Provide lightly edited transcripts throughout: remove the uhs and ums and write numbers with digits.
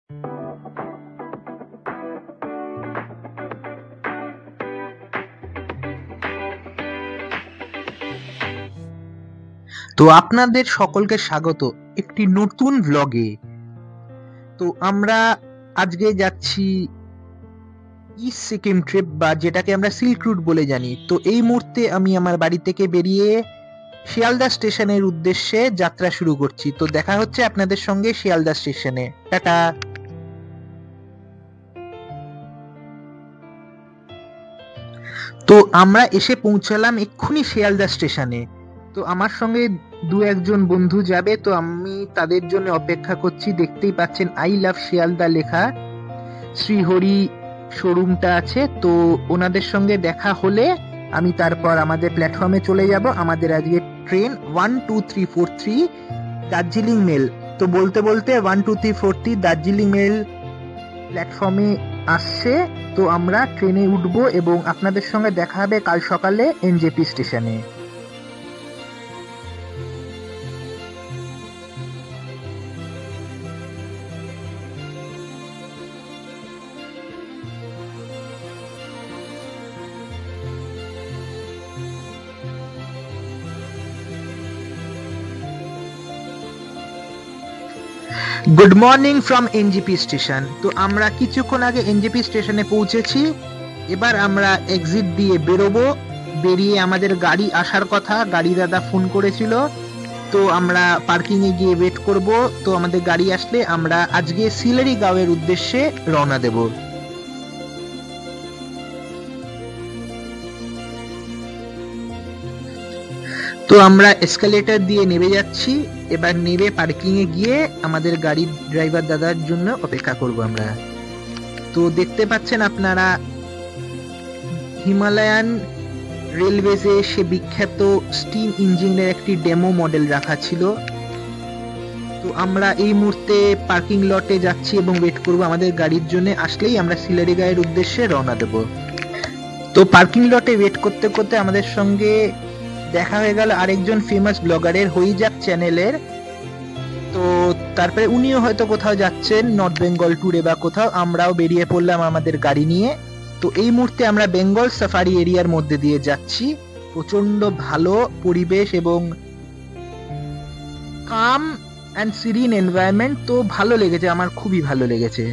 তো আপনাদের সকলকে স্বাগত একটি নতুন ব্লগে। তো আমরা আজকে যাচ্ছি ইস্ট সিকিম ট্রিপ, বা যেটাকে আমরা সিল্ক রুট বলে জানি। তো এই মুহূর্তে আমি আমার বাড়ি থেকে বেরিয়ে শিয়ালদা স্টেশনের উদ্দেশ্যে যাত্রা শুরু করছি। তো দেখা হচ্ছে আপনাদের সঙ্গে শিয়ালদা স্টেশনে। টাটা। তো আমরা এসে পৌঁছালাম এক্ষুনি শিয়ালদা স্টেশনে। তো আমার সঙ্গে দু একজন বন্ধু যাবে, তো আমি তাদের জন্য অপেক্ষা করছি। দেখতেই পাচ্ছেন আই লাভ শিয়ালদা লেখা শ্রীহরি শোরুমটা আছে। তো ওনাদের সঙ্গে দেখা হলে আমি তারপর আমাদের প্ল্যাটফর্মে চলে যাব। আমাদের আজকে ট্রেন 12343 দার্জিলিং মেল। তো বলতে বলতে 12343 দার্জিলিং মেল প্ল্যাটফর্মে আসছে। তো আমরা ট্রেনে উঠবো এবং আপনাদের সঙ্গে দেখা হবে কাল সকালে এনজেপি স্টেশনে। Good morning from NJP station. তো আমরা কিছুক্ষণ আগে এনজেপি স্টেশনে পৌঁছেছি। এবার আমরা এক্সিট দিয়ে বেরোবো। বেরিয়ে আমাদের গাড়ি আসার কথা, গাড়ি দাদা ফোন করেছিল। তো আমরা পার্কিং এ গিয়ে ওয়েট করব। তো আমাদের গাড়ি আসলে আমরা আজকে সিলারি গাঁওয়ের উদ্দেশ্যে রওনা দেব। তো আমরা এসকালেটর দিয়ে নেমে যাচ্ছি। এবার নেমে পার্কিং এ গিয়ে আমাদের গাড়ির ড্রাইভার দাদার জন্য অপেক্ষা করব আমরা। তো দেখতে পাচ্ছেন আপনারা হিমালয়ান রেলওয়েজে সে বিখ্যাত স্টিম ইঞ্জিনের একটি ডেমো মডেল রাখা ছিল। তো আমরা এই মুহূর্তে পার্কিং লটে যাচ্ছি এবং ওয়েট করব আমাদের গাড়ির জন্য। আসলেই আমরা সিলারি গাঁয়ের উদ্দেশ্যে রওনা দেব। তো পার্কিং লটে ওয়েট করতে করতে আমাদের সঙ্গে দেখা হয়ে গেল আরেকজন ফেমাস ব্লগারের, হইজাক চ্যানেলের। তো তারপরে উনিও হয়তো কোথাও যাচ্ছেন, নর্থ বেঙ্গল ট্যুরে বা কোথাও। আমরাও বেরিয়ে পড়লাম আমাদের গাড়ি নিয়ে। তো এই মুহূর্তে আমরা বেঙ্গল সাফারি এরিয়ার মধ্যে দিয়ে যাচ্ছি। প্রচন্ড ভালো পরিবেশ এবং কাম অ্যান্ড সিরিন এনভায়রনমেন্ট। তো ভালো লেগেছে, আমার খুবই ভালো লেগেছে।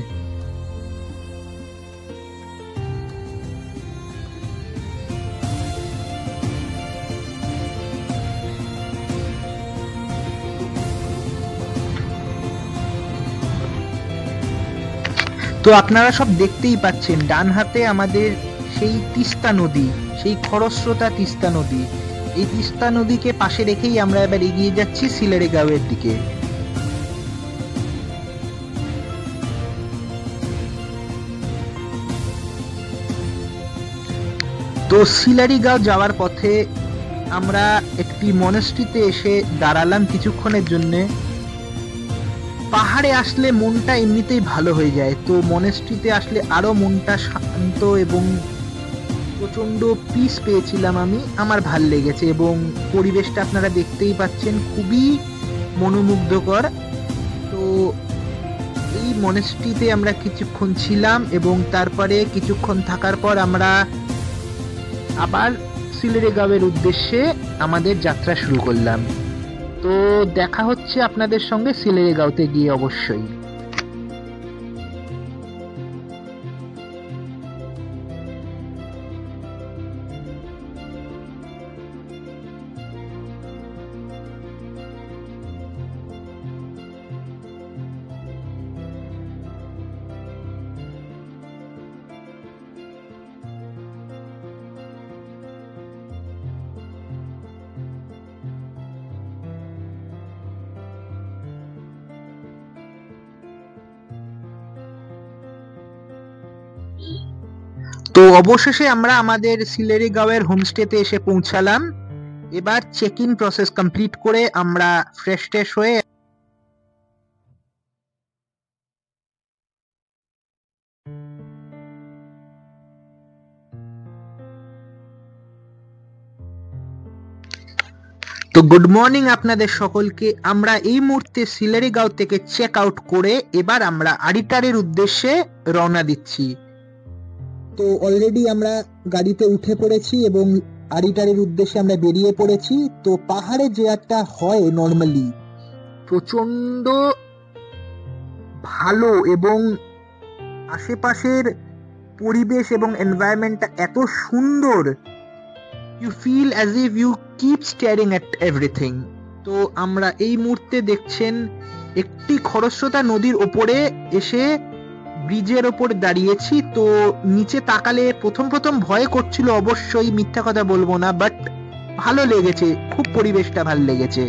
তো আপনারা সব দেখতেই পাচ্ছেন ডান হাতে আমাদের সেই তিস্তা নদী, সেই খরস্রোতা তিস্তা নদী। এই তিস্তা নদীকে পাশে রেখেই আমরা এবার এগিয়ে যাচ্ছি সিলারি গাঁওয়ের দিকে। তো সিলারি গাঁও যাওয়ার পথে আমরা একটি মনাস্ট্রিতে এসে দাঁড়ালাম কিছুক্ষণের জন্য। পাহাড়ে আসলে মনটা এমনিতেই ভালো হয়ে যায়, তো মনাস্ট্রিতে আসলে আরো মনটা শান্ত এবং প্রচন্ড পিস পেয়েছিলাম আমি। আমার ভাল লেগেছে এবং পরিবেশটা আপনারা দেখতেই পাচ্ছেন, খুবই মনোমুগ্ধকর। তো এই মনাস্ট্রিতে আমরা কিছুক্ষণ ছিলাম এবং তারপরে কিছুক্ষণ থাকার পর আমরা আবার সিলারি গাঁওয়ের উদ্দেশ্যে আমাদের যাত্রা শুরু করলাম। তো দেখা হচ্ছে আপনাদের সঙ্গে সিলারি গাঁওতে গিয়ে অবশ্যই। তো অবশেষে আমরা আমাদের সিলারি গাঁওয়ের হোমস্টেতে এসে পৌঁছালাম। এবার চেক ইন প্রসেস কমপ্লিট করে আমরা ফ্রেশ ট্রেশ হয়ে তো গুড মর্নিং আপনাদের সকলকে। আমরা এই মুহূর্তে সিলেরিগাঁও থেকে চেক আউট করে এবার আমরা আড়িটারের উদ্দেশ্যে রওনা দিচ্ছি। তো অলরেডি আমরা গাড়িতে উঠে পড়েছি এবং আড়িটারের উদ্দেশ্যে আমরা বেরিয়ে পড়েছি। তো পাহাড়ে যে একটা হয় নর্মালি প্রচন্ড ভালো এবং আশেপাশের পরিবেশ এবং এনভায়রনমেন্টটা এত সুন্দর, you feel as if you keep staring at everything. তো আমরা এই মুহূর্তে দেখছেন একটি খরস্রোতা নদীর ওপরে এসে ব্রিজের ওপর দাঁড়িয়েছি। তো নিচে তাকালে প্রথম ভয় করছিল, অবশ্যই মিথ্যা কথা বলবো না, বাট ভালো লেগেছে, খুব পরিবেশটা ভালো লেগেছে।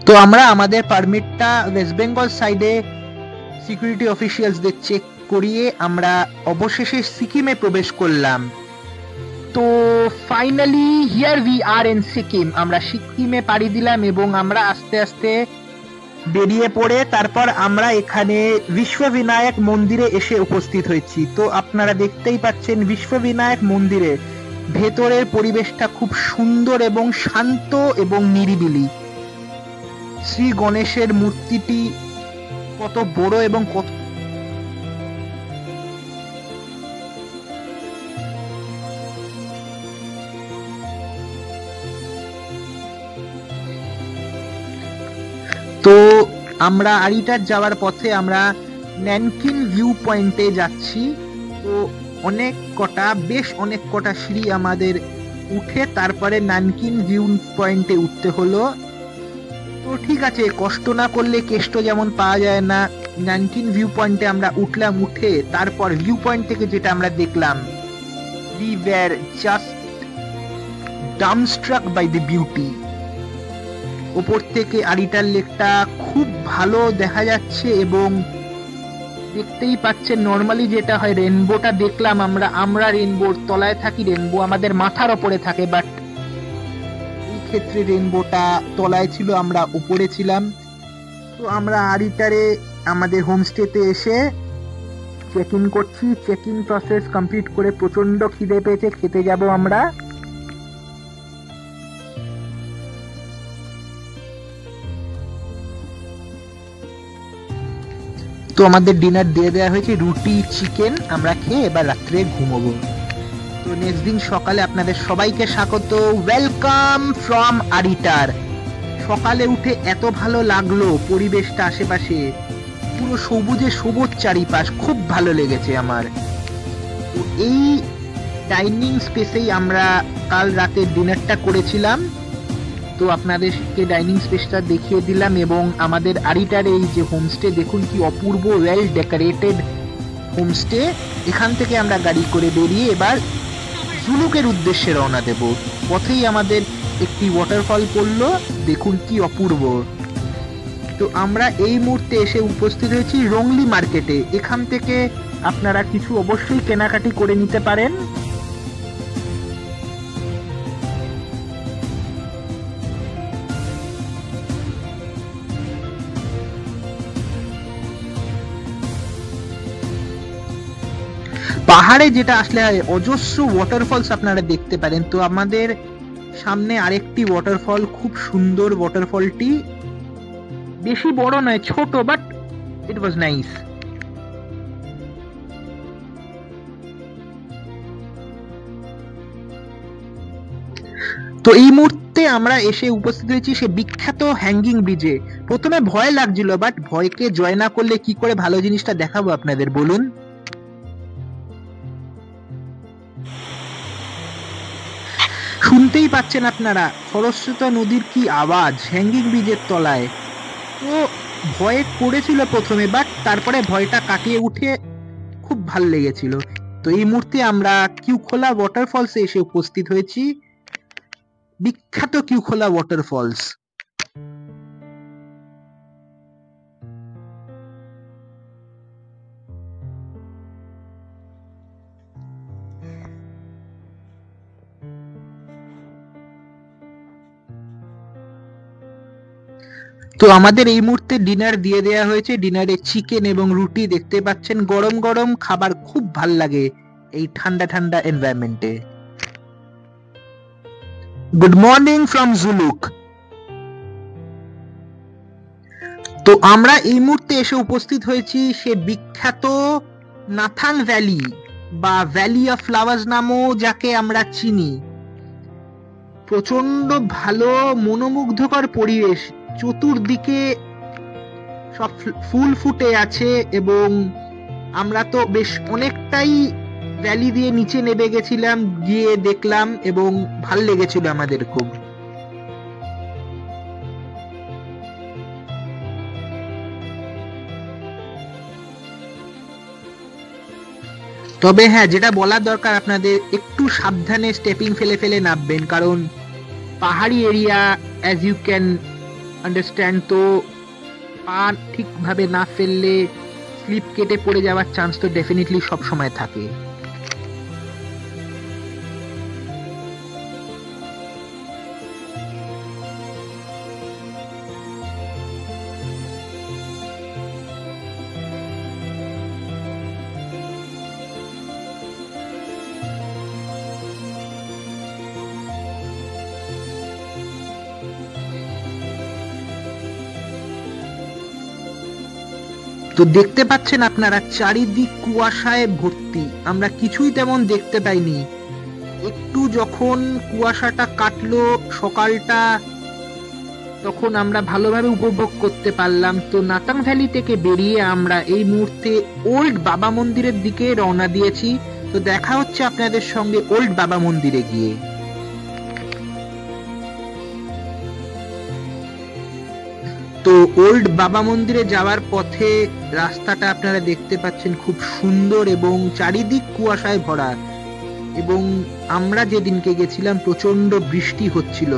তো আমরা আমাদের পারমিটটা ওয়েস্ট বেঙ্গল সাইডে সিকিউরিটি অফিসিয়ালসদের চেক করিয়ে আমরা অবশেষে সিকিমে প্রবেশ করলাম। তো finally here we are in Sikkim. আমরা সিকিমে পাড়ি দিলাম এবং আমরা আস্তে আস্তে বেরিয়ে পড়ে তারপর আমরা এখানে বিশ্ববিনায়ক মন্দিরে এসে উপস্থিত হয়েছি। তো আপনারা দেখতেই পাচ্ছেন বিশ্ববিনায়ক মন্দিরে ভেতরের পরিবেশটা খুব সুন্দর এবং শান্ত এবং নিরিবিলি। শ্রী গণেশের মূর্তিটি কত বড় এবং কত তো আমরা আড়িটার যাওয়ার পথে আমরা ন্যানকিন ভিউ পয়েন্টে যাচ্ছি। তো বেশ অনেক কটা সিঁড়ি আমাদের উঠে তারপরে ন্যানকিন ভিউ পয়েন্টে উঠতে হলো। তো ঠিক আছে, কষ্ট না করলে কেষ্ট যেমন পাওয়া যায় না। ন্যানকিন ভিউ পয়েন্টে আমরা উঠলাম, উঠে তারপর ভিউ পয়েন্ট থেকে যেটা আমরা দেখলাম, we were just dumbstruck by the beauty। ওপর থেকে আড়িটার লেকটা খুব ভালো দেখা যাচ্ছে এবং দেখতেই পাচ্ছেন নর্মালি যেটা হয় রেনবোটা দেখলাম আমরা রেনবোর তলায় থাকি, রেনবো আমাদের মাথার ওপরে থাকে, বাট এই ক্ষেত্রে রেনবোটা তলায় ছিল, আমরা উপরে ছিলাম। তো আমরা আড়িটারে আমাদের হোমস্টেতে এসে চেক ইন করছি। চেক ইন প্রসেস কমপ্লিট করে প্রচন্ড খিদে পেয়েছে, খেতে যাব আমরা। তো আমাদের ডিনার দিয়ে দেওয়া হয়েছে রুটি চিকেন, আমরা খেয়ে এবার রাত্রে ঘুমোবো। তো নেক্সট দিন সকালে আপনাদের সবাইকে স্বাগত, ওয়েলকাম ফ্রম আড়িটার। সকালে উঠে এত ভালো লাগলো পরিবেশটা, আশেপাশে পুরো সবুজে সবুজ চারিপাশ, খুব ভালো লেগেছে আমার। তো এই ডাইনিং স্পেসেই আমরা কাল রাতে ডিনারটা করেছিলাম। তো আপনাদেরকে ডাইনিং স্পেসটা দেখিয়ে দিলাম এবং আমাদের আড়িটার এই যে হোমস্টে দেখুন কি অপূর্ব ওয়েল ডেকোরেটেড হোমস্টে। এখান থেকে আমরা গাড়ি করে বেরিয়ে এবার জুলুকের উদ্দেশ্যে রওনা দেব। পথেই আমাদের একটি ওয়াটারফল পড়লো, দেখুন কি অপূর্ব। তো আমরা এই মুহূর্তে এসে উপস্থিত হয়েছি রংলি মার্কেটে। এখান থেকে আপনারা কিছু অবশ্যই কেনাকাটি করে নিতে পারেন। পাহাড়ে যেটা আসলে অজস্র ওয়াটারফলস আপনারা দেখতে পারেন। তো আমাদের সামনে আরেকটি ওয়াটারফল, খুব সুন্দর ওয়াটারফলটি, বেশি বড় নয়, ছোট, বাট ইট ওয়াজ নাইস। তো এই মুহূর্তে আমরা এসে উপস্থিত হয়েছি সে বিখ্যাত হ্যাঙ্গিং ব্রিজে। প্রথমে ভয় লাগছিল, বাট ভয়কে জয় না করলে কি করে ভালো জিনিসটা দেখাবো আপনাদের বলুন। শুনতেই পাচ্ছেন আপনারা খরস্রোতা নদীর কি আওয়াজ হ্যাঙ্গিং ব্রিজের তলায়। তো ভয় করেছিল প্রথমে, বাট তারপরে ভয়টা কাটিয়ে উঠে খুব ভালো লেগেছিল। তো এই মুহূর্তে আমরা কিউখোলা ওয়াটারফলসে এসে উপস্থিত হয়েছি, বিখ্যাত কিউখোলা ওয়াটারফলস। তো আমাদের এই মুহূর্তে ডিনার দিয়ে দেওয়া হয়েছে। ডিনারে চিকেন এবং রুটি দেখতে পাচ্ছেন, গরম গরম খাবার, খুব ভাল লাগে। এই ঠান্ডা ঠান্ডা এনভায়রনমেন্টে। Good morning from Zuluk. তো আমরা এই মুহূর্তে এসে উপস্থিত হয়েছি সে বিখ্যাত নাথাং ভ্যালি বা ভ্যালি অফ ফ্লাওয়ার্স নামও যাকে আমরা চিনি। প্রচন্ড ভালো মনোমুগ্ধকর পরিবেশ, চতুর্দিকে সব ফুল ফুটে আছে এবং আমরা তো বেশ অনেকটাই ভ্যালি দিয়ে নিচে নেমে গেছিলাম, গিয়ে দেখলাম এবং ভাল লেগেছিল আমাদের খুব। তবে হ্যাঁ, যেটা বলার দরকার আপনাদের, একটু সাবধানে স্টেপিং ফেলে ফেলে নামবেন, কারণ পাহাড়ি area as you can understand, তো পা ঠিকভাবে না ফেললে স্লিপ কেটে পড়ে যাওয়ার চান্স তো ডেফিনেটলি সব সময় থাকে। তো দেখতে পাচ্ছেন আপনারা চারিদিক কুয়াশায় ভর্তি, আমরা কিছুই তেমন দেখতে পাইনি। একটু যখন কুয়াশাটা কাটলো সকালটা, তখন আমরা ভালোভাবে উপভোগ করতে পারলাম। তো নাতাং ভ্যালি থেকে বেরিয়ে আমরা এই মুহূর্তে ওল্ড বাবা মন্দিরের দিকে রওনা দিয়েছি। তো দেখা হচ্ছে আপনাদের সঙ্গে ওল্ড বাবা মন্দিরে গিয়ে। তো ওল্ড বাবা মন্দিরে যাওয়ার পথে রাস্তাটা আপনারা দেখতে পাচ্ছেন খুব সুন্দর এবং চারিদিক কুয়াশায় ভরা, এবং আমরা যেদিনকে গেছিলাম প্রচন্ড বৃষ্টি হচ্ছিল।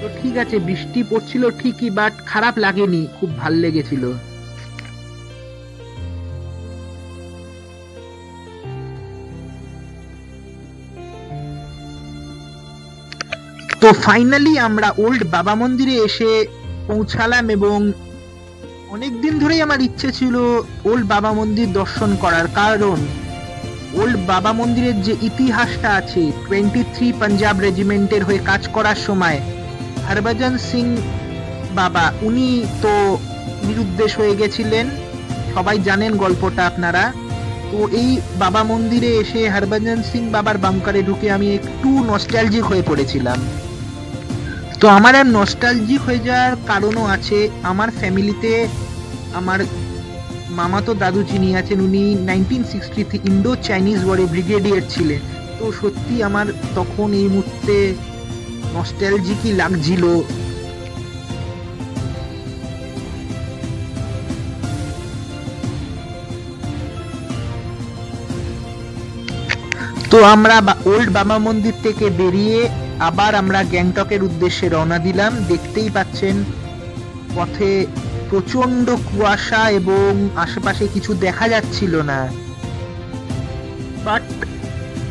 তো ঠিক আছে, বৃষ্টি পড়ছিল ঠিকই, বাট খারাপ লাগেনি, খুব ভাল লেগেছিল। তো ফাইনালি আমরা ওল্ড বাবা মন্দিরে এসে পৌঁছালাম, এবং অনেকদিন ধরেই আমার ইচ্ছে ছিল ওল্ড বাবা মন্দির দর্শন করার, কারণ ওল্ড বাবা মন্দিরের যে ইতিহাসটা আছে, 23 পাঞ্জাব রেজিমেন্টের হয়ে কাজ করার সময় হরভজন সিং বাবা, উনি তো নিরুদ্দেশ হয়ে গেছিলেন, সবাই জানেন গল্পটা আপনারা। তো এই বাবা মন্দিরে এসে হরভজন সিং বাবার বাংকারে ঢুকে আমি একটু নস্টালজিক হয়ে পড়েছিলাম। তো আমার আর নস্টালজিক হয়ে যাওয়ার কারণও আছে, আমার ফ্যামিলিতে আমার মামাতো দাদু যিনি আছেন, উনি 1963 ইন্ডো চাইনিজ ওয়ারে ব্রিগেডিয়ার ছিলেন। তো সত্যি আমার তখন এই মুহূর্তে নস্টালজিকই লাগছিল। তো আমরা ওল্ড বাবা মন্দির থেকে বেরিয়ে আবার আমরা গ্যাংটকের উদ্দেশ্যে রওনা দিলাম। দেখতেই পাচ্ছেন পথে প্রচন্ড কুয়াশা এবং আশেপাশে কিছু দেখা যাচ্ছিল না, বাট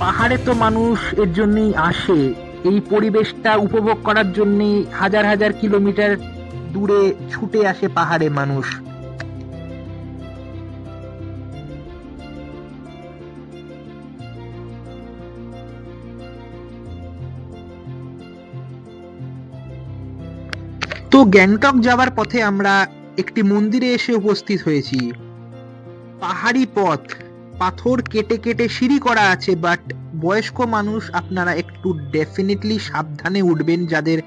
পাহাড়ে তো মানুষ এর জন্যই আসে, এই পরিবেশটা উপভোগ করার জন্যই হাজার হাজার কিলোমিটার দূরে ছুটে আসে পাহাড়ে মানুষ। তো গ্যাংটক যাওয়ার পথে আমরা একটি মন্দিরে এসে উপস্থিত হয়েছি। পাহাড়ি পথ, পাথর কেটে কেটে সিঁড়ি করা আছে, বাট বয়স্ক মানুষ আপনারা একটু ডেফিনেটলি সাবধানে উঠবেন, যাদের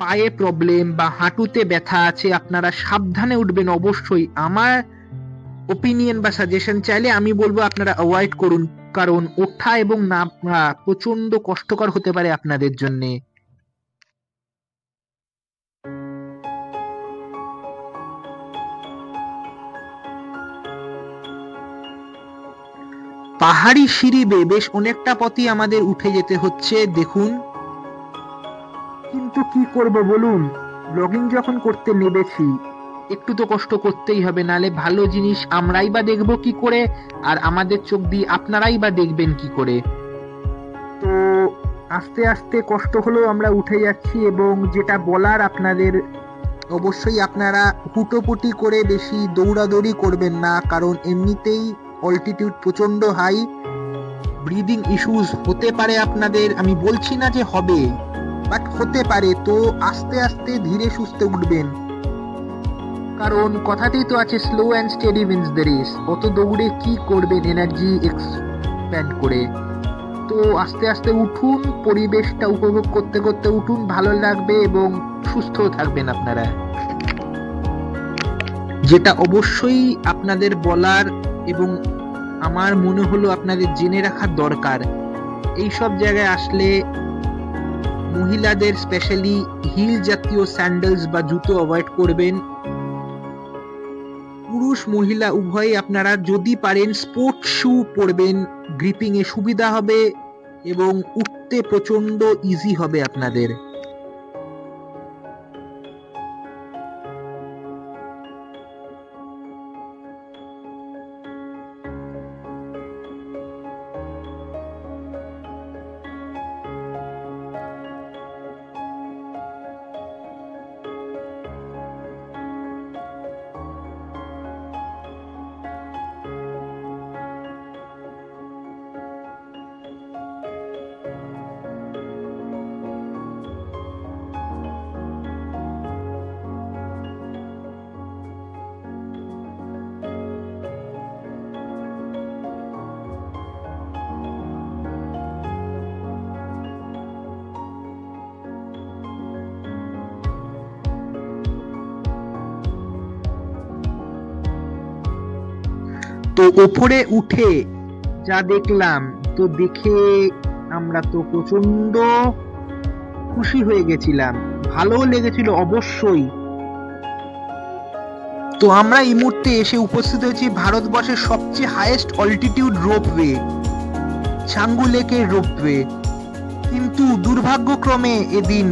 পায়ে প্রবলেম বা হাঁটুতে ব্যথা আছে আপনারা সাবধানে উঠবেন অবশ্যই। আমার ওপিনিয়ন বা সাজেশন চাইলে আমি বলবো আপনারা অ্যাভয়েড করুন, কারণ ওঠা এবং নামা প্রচন্ড কষ্টকর হতে পারে আপনাদের জন্য। পাহাড়ি সিঁড়ি বেয়ে বেশ অনেকটা পথই আমাদের উঠে যেতে হচ্ছে, দেখুন। কিন্তু কি করব বলুন, ব্লগিং যখন করতে নেমেছি একটু তো কষ্ট করতেই হবে, নালে ভালো জিনিস আমরাই বা দেখবো কি করে, আর আমাদের চোখ দিয়ে আপনারাই বা দেখবেন কি করে। তো আস্তে আস্তে কষ্ট হলেও আমরা উঠে যাচ্ছি, এবং যেটা বলার আপনাদের, অবশ্যই আপনারা হুটোপুটি করে বেশি দৌড়াদৌড়ি করবেন না, কারণ এমনিতেই অল্টিটিউড প্রচন্ড হাই, ব্রিদিং ইস্যুস হতে পারে আপনাদের, আমি বলছি না যে হবে, বাট হতে পারে। তো আস্তে আস্তে ধীরে সুস্থে উঠবেন, কারণ কথাতেই তো আছে slow and steady wins the race. অত দৌড়ে কি করবেন এনার্জি এক্সপ্যান্ড করে? তো আস্তে আস্তে উঠুন, পরিবেশটা উপভোগ করতে করতে উঠুন, ভালো লাগবে এবং সুস্থ থাকবেন আপনারা। যেটা অবশ্যই আপনাদের বলার এবং আমার মনে হলো আপনাদের জেনে রাখা দরকার, এই সব জায়গায় আসলে মহিলাদের স্পেশালি হিল জাতীয় স্যান্ডেলস বা জুতো অ্যাভয়েড করবেন। পুরুষ মহিলা উভয়ই আপনারা যদি পারেন স্পোর্টস শু পরবেন, গ্রিপিং এ সুবিধা হবে এবং উঠতে প্রচন্ড ইজি হবে আপনাদের। তো ওপরে উঠে যা দেখলাম, তো দেখে আমরা তো প্রচন্ড খুশি হয়ে গেছিলাম, ভালো লেগেছিল অবশ্যই। তো আমরা এই মুহূর্তে এসে উপস্থিত হয়েছি ভারতবর্ষের সবচেয়ে হাইয়েস্ট অল্টিটিউড রোপওয়ে, ছাঙ্গু লেকের রোপওয়ে। কিন্তু দুর্ভাগ্যক্রমে এদিন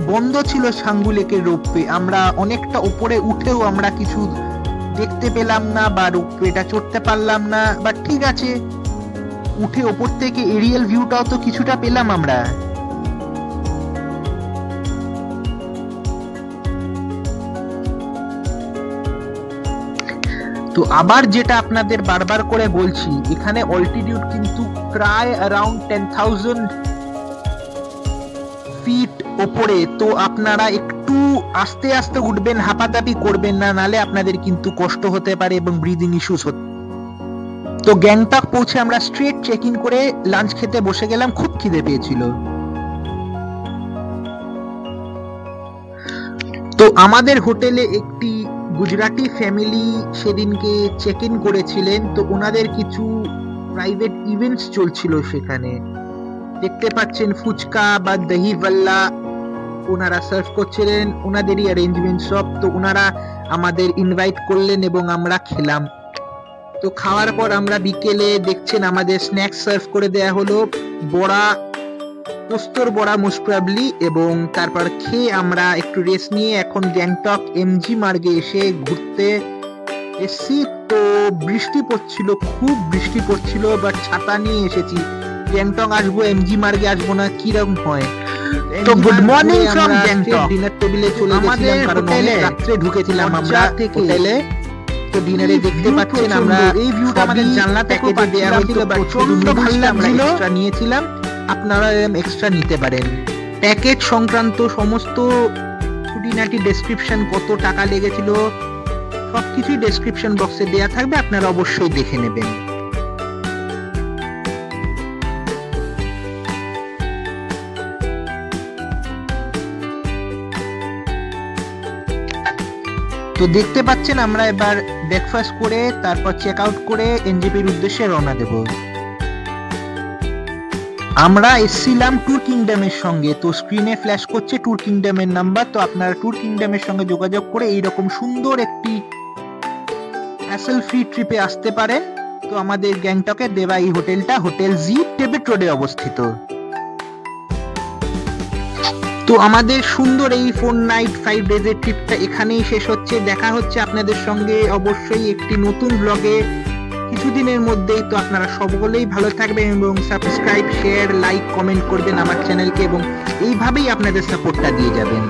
বন্ধ ছিল ছাঙ্গু লেকের রোপওয়ে। আমরা অনেকটা উপরে উঠেও আমরা কিছু দেখতে পেলাম না বা রোপওয়েটা চড়তে পারলাম না, বাট ঠিক আছে, উঠে ওপর থেকে এরিয়াল ভিউটাও তো কিছুটা পেলাম আমরা। তো আবার যেটা আপনাদের বারবার করে বলছি, এখানে অল্টিটিউড কিন্তু প্রায় অ্যারাউন্ড 10,000 ফিট ওপরে। তো আপনারা একটু আস্তে আস্তে উঠবেন, হাঁপাতাপি করবেন না, নালে আপনাদের কিন্তু কষ্ট হতে পারে এবং ব্রিদিং ইস্যুস হতে। তো গ্যাংটক পৌঁছে আমরা স্ট্রেট চেক ইন করে লাঞ্চ খেতে বসে গেলাম, খুব খিদে পেয়েছিল। তো আমাদের হোটেলে একটি গুজরাটি ফ্যামিলি সেদিনকে চেক ইন করেছিলেন। তো ওনাদের কিছু প্রাইভেট ইভেন্টস চলছিল সেখানে, দেখতে পাচ্ছেন ফুচকা বা দহি ভাল্লা ওনারা সার্ভ করছিলেন, ওনাদেরই অ্যারেঞ্জমেন্ট সব। তো ওনারা আমাদের ইনভাইট করলেন এবং আমরা খেলাম। তো খাওয়ার পর আমরা বিকেলে দেখছেন আমাদের স্ন্যাক্স সার্ভ করে দেয়া হলো, বড়া, পোস্তর বড়া মোস্ট প্রবাবলি, এবং তারপর খেয়ে আমরা একটু রেস্ট নিয়ে এখন গ্যাংটক এমজি মার্গে এসে ঘুরতে এসছি। তো বৃষ্টি পড়ছিল, খুব বৃষ্টি পড়ছিল, বাট ছাতা নিয়ে এসেছি। গ্যাংটক আসবো, এমজি মার্গে আসবো না, কিরকম হয়? তো good morning from Gangtok. Dinner টেবিলে চলে গেছিলাম, কারণ অনেক রাত্রে ঢুকেছিলাম আমরা হোটেলে। তো ডিনারে দেখতে পাচ্ছেন আমরা এই ভিউটা আমাদের জানলা থেকে দেয়া হয়েছিল, বাট প্রচন্ড ভালো লাগছিল, এক্সট্রা নিয়েছিলাম। আপনারা এক্সট্রা নিতে পারেন। প্যাকেজ সংক্রান্ত সমস্ত খুঁটিনাটি ডেসক্রিপশন, কত টাকা লেগেছিল সবকিছুই ডেসক্রিপশন বক্সে দেয়া থাকবে, আপনারা অবশ্যই দেখে নেবেন। তো দেখতে পাচ্ছেন আমরা এবার ব্রেকফাস্ট করে তারপর চেক আউট করে এনজেপির উদ্দেশ্যে রওনা দেব। আমরা এসছিলাম ট্যুর কিংডমের সঙ্গে। তো স্ক্রিনে ফ্ল্যাশ করছে ট্যুর কিংডমের নাম্বার। তো আপনারা ট্যুর কিংডমের সঙ্গে যোগাযোগ করে এইরকম সুন্দর একটি হ্যাসেল ফ্রি ট্রিপে আসতে পারেন। তো আমাদের গ্যাংটকের দেওয়া এই হোটেলটা হোটেল জি টেবেট রোডে অবস্থিত। তো আমাদের সুন্দর এই 4 নাইট 5 ডেজের ট্রিপটা এখানেই শেষ হচ্ছে। দেখা হচ্ছে আপনাদের সঙ্গে অবশ্যই একটি নতুন ব্লগে কিছুদিনের মধ্যেই। তো আপনারা সকলেই ভালো থাকবেন এবং সাবস্ক্রাইব, শেয়ার, লাইক, কমেন্ট করবেন আমার চ্যানেলকে এবং এইভাবেই আপনাদের সাপোর্টটা দিয়ে যাবেন।